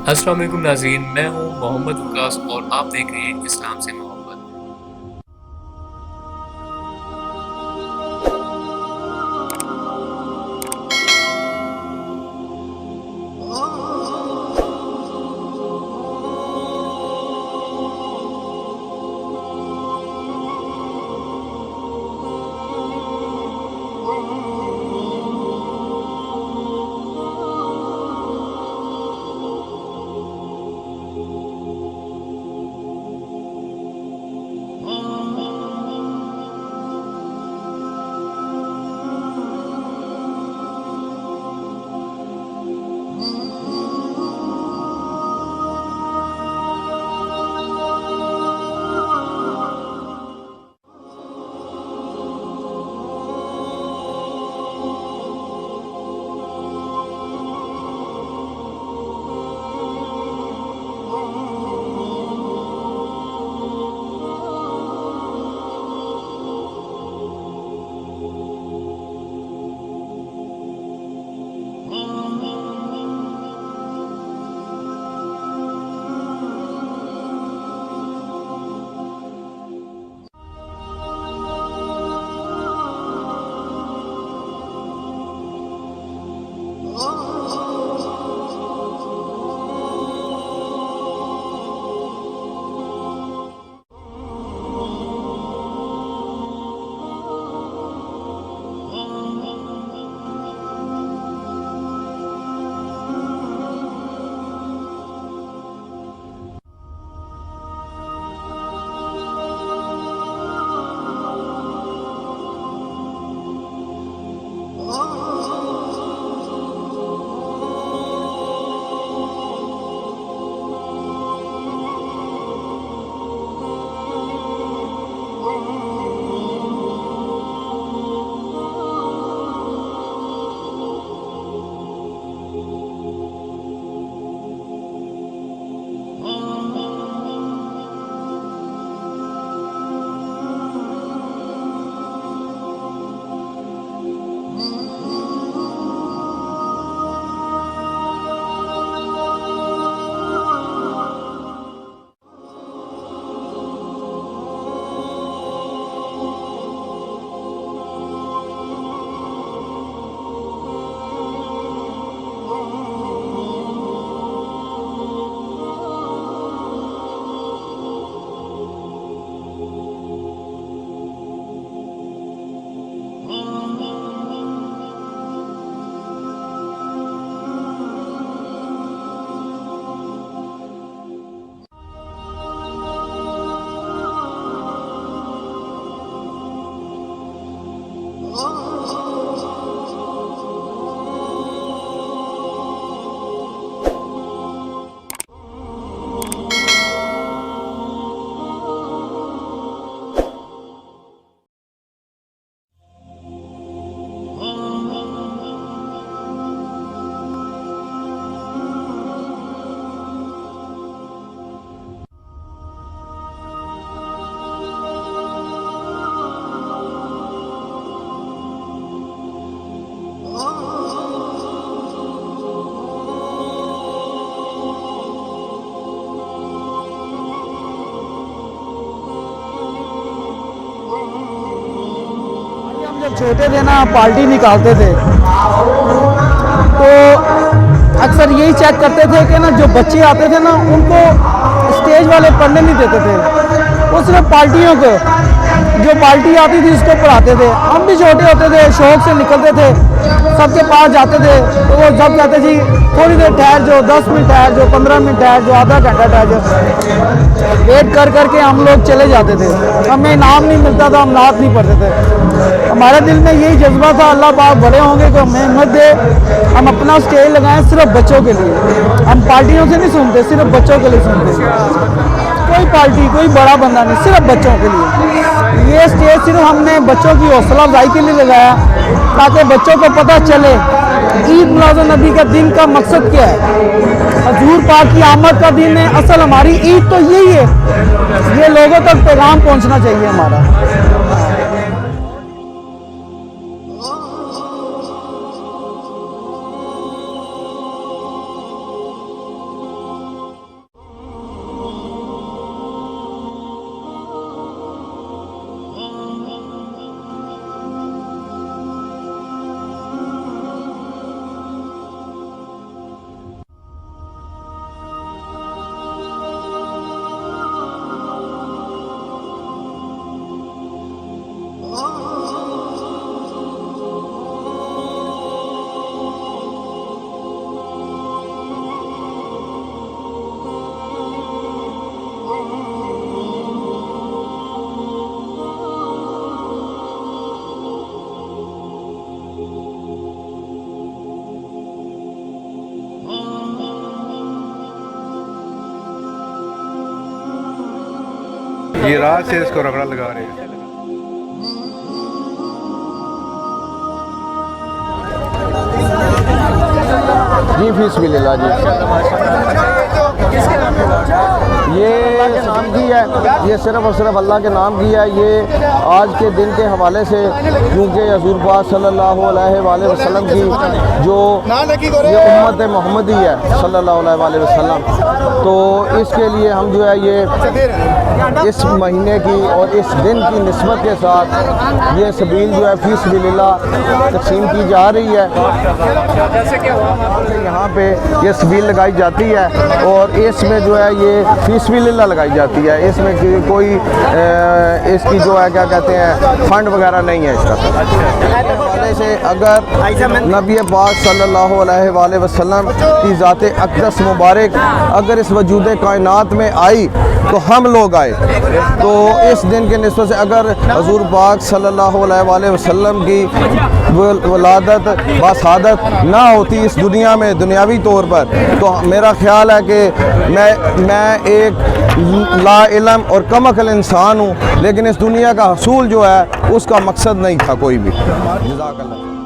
अस्सलाम वालेकुम नाज़रीन, मैं हूँ मोहम्मद वकास और आप देख रहे हैं इस्लाम से मोहब्बत। जब छोटे थे ना पार्टी निकालते थे तो अक्सर यही चेक करते थे कि ना जो बच्चे आते थे ना उनको स्टेज वाले पढ़ने नहीं देते थे। वो सिर्फ पार्टियों को जो पार्टी आती थी उसको पढ़ाते थे। हम भी छोटे होते थे, शौक से निकलते थे, सबके पास जाते थे तो वो सब कहते जी थोड़ी देर ठहर जो, 10 मिनट ठहर जो, 15 मिनट ठहर जो, आधा घंटा ठहर जो। वेट कर करके हम लोग चले जाते थे। हमें इनाम नहीं मिलता था, हम नात नहीं पढ़ते थे। हमारे दिल में यही जज्बा था अल्लाह पाक बड़े होंगे तो हमें हिम्मत दे, हम अपना स्टेज लगाएं सिर्फ बच्चों के लिए। हम पार्टियों से नहीं सुनते, सिर्फ बच्चों के लिए सुनते। कोई पार्टी कोई बड़ा बंदा नहीं, सिर्फ बच्चों के लिए। ये स्टेज सिर्फ हमने बच्चों की हौसला अफजाई के लिए लगाया ताकि बच्चों को पता चले ईद मिलाद नबी का दिन का मकसद क्या है, हजूर पाक की आमद का दिन है। असल हमारी ईद तो यही है, ये लोगों तक पैगाम पहुंचना चाहिए हमारा। ये रात से इसको रगड़ा लगा रहे हैं। जी फिस्बिल्लाह जी, ये नाम की है, ये सिर्फ़ और सिर्फ अल्लाह के नाम की है। ये आज के दिन के हवाले से, क्योंकि हज़ूर पाक सल्लल्लाहु अलैहि वसल्लम की जो ये उम्मत मोहम्मदी है सल्लल्लाहु अलैहि वसल्लम, तो इसके लिए हम जो है ये इस महीने की और इस दिन की निस्बत के साथ ये सबील जो है फिस्बिल्लाह तकसीम की जा रही है। यहाँ पे ये सबील लगाई जाती है और इसमें जो है ये फिस्बिल्लाह लगाई जाती है। इसमें कोई इसकी जो है क्या कहते हैं फंड वगैरह नहीं है इसका। हवाले से अगर नबी पाक सल्लल्लाहु अलैहि वसल्लम की ज़ात अक़दस मुबारक अगर इस वजूद कायनात में आई तो हम लोग आए, तो इस दिन के निस्बत से अगर हज़ूर पाक सल्लल्लाहु अलैहि वसल्लम की वलादत बसादत ना होती इस दुनिया में दुनियावी तौर पर, तो मेरा ख्याल है कि मैं एक ला इल्म और कम अक़ल इंसान हूँ, लेकिन इस दुनिया का हसूल जो है उसका मकसद नहीं था कोई भी। जज़ाकल्लाह।